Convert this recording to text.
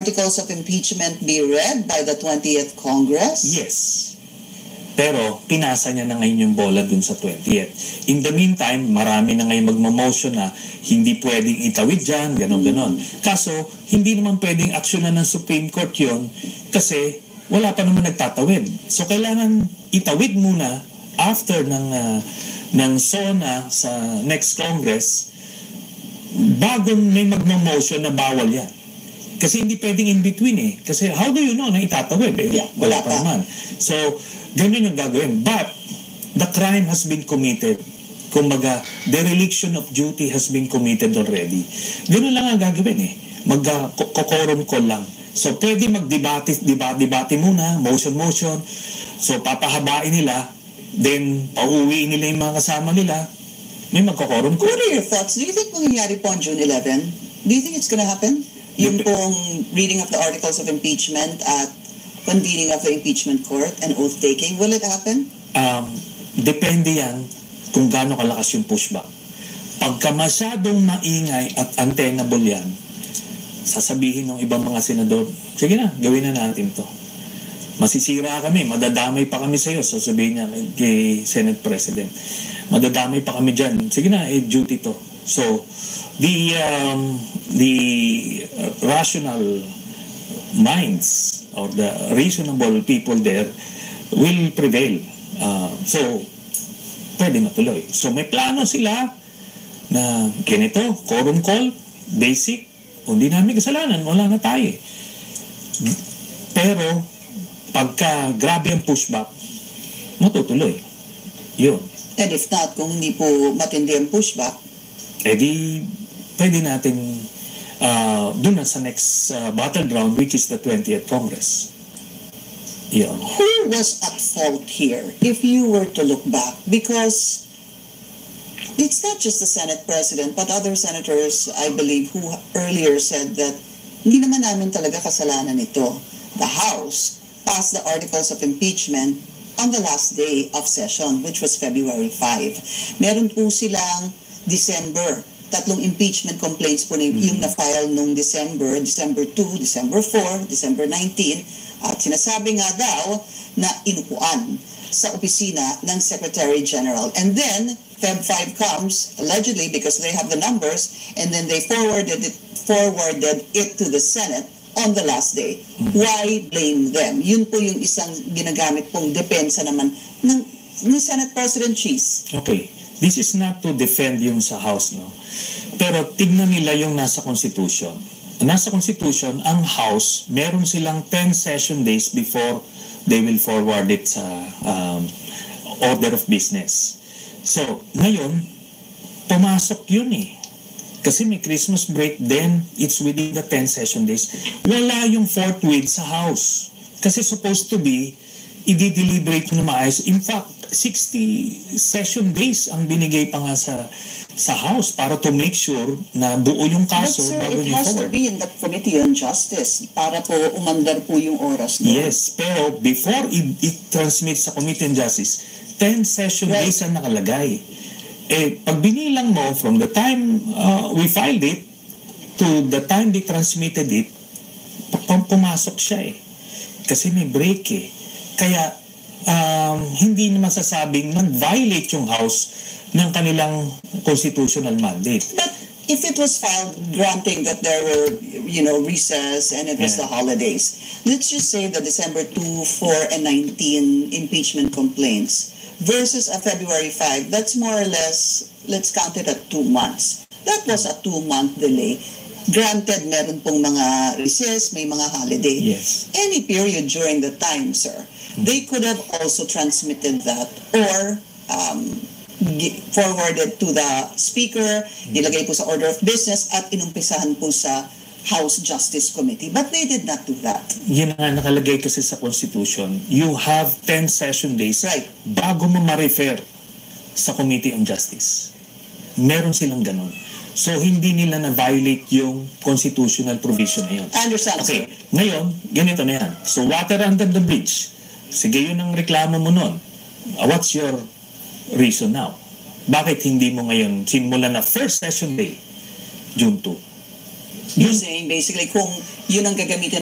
articles of impeachment be read by the 20th Congress? Yes. Pero pinasa niya na ngayon yung bola dun sa 20th. In the meantime, marami na ngayon magmamotion na hindi pwedeng itawid dyan, ganon. Kaso, hindi naman pwedeng aksyonan ng Supreme Court yun kasi wala pa naman nagtatawid. So, kailangan itawid muna after ng SONA sa next Congress bago may magmamotion na bawal yan. Kasi hindi pwedeng in between eh. Kasi how do you know na itatawid eh? Yeah, wala pa naman. So, ganun yung gagawin. But, the crime has been committed. Kumbaga, dereliction of duty has been committed already. Ganun lang ang gagawin eh. Mag-kokorum call lang. So, pwede mag-debate muna, motion. So, papahabain nila, then, pauwiin nila yung mga kasama nila, may magkokorum call. What are your thoughts? Do you think mangyayari po on June 11? Do you think it's gonna happen? Yung pong reading of the articles of impeachment at convening of the impeachment court and oath-taking, will it happen? Depende yan kung gaano kalakas yung pushback. Pagka masyadong maingay at untenable yan, sasabihin ng ibang mga senador, sige na, gawin na natin to. Masisira kami, madadamay pa kami sa iyo, sasabihin niya kay Senate President. Madadamay pa kami dyan. Sige na, duty to. So, the rational minds or the reasonable people there will prevail. So, pwede matuloy. So, may plano sila na ganito, quorum call, basic, hindi namin kasalanan, wala na tayo. Pero, pagka grabe ang pushback, matutuloy. Yun. And if not, kung hindi po matindi ang pushback, di pwede natin dun na sa next battleground, which is the 20th Congress. Yun. Who was at fault here, if you were to look back? Because it's not just the Senate President, but other senators, I believe, who earlier said that hindi naman namin talaga kasalanan ito. The House passed the articles of impeachment on the last day of session, which was February 5. Meron po silang December, 3 impeachment complaints po yung na-file nung December 2, December 4, December 19, at sinasabi nga daw na inupuan sa opisina ng Secretary General. And then, Feb 5 comes, allegedly because they have the numbers, and then they forwarded it to the Senate on the last day. Why blame them? Yun po yung isang ginagamit pong depensa naman ni Senate President Cheese. Okay. This is not to defend yung sa House, no? Pero tignan nila yung nasa Constitution. Nasa Constitution, ang House, meron silang 10 session days before they will forward it sa order of business. So, ngayon, pumasok yun eh. Kasi may Christmas break, then it's within the 10 session days. Wala yung forthwith sa House. Kasi supposed to be, i-deliberate na maayos. In fact, 60 session days ang binigay pa nga sa House para to make sure na buo yung kaso. But sir, it has to be in the Committee on Justice para po umandar po yung oras doon. Yes, pero before i-transmit sa Committee on Justice, 10 session days ang nakalagay. Pag binilang mo from the time we filed it to the time they transmitted it, pumasok siya eh. Kasi may break eh. Kaya hindi na masasabing nag-violate yung House ng kanilang constitutional mandate. But if it was filed granting that there were, recess and it was the holidays, let's just say the December 2, 4, and 19 impeachment complaints versus a February 5, that's more or less, let's count it at 2 months. That was a 2-month delay. Granted, meron pong mga recess, may mga holiday. Yes. Any period during the time, sir, they could have also transmitted that or forwarded to the Speaker, ilagay po sa order of business at inumpisahan po sa House Justice Committee. But they did not do that. Yun nga nakalagay kasi sa Constitution. You have 10 session days bago mo ma-refer sa Committee on Justice. Meron silang ganun. So, hindi nila na-violate yung constitutional provision na yun. I understand. Okay. Ngayon, ganito na yan. So, water under the bridge. Sige, yun ang reklamo mo nun. What's your reason now? Bakit hindi mo ngayon simulan na first session day, June 2? You're saying basically kung yun ang gagamitin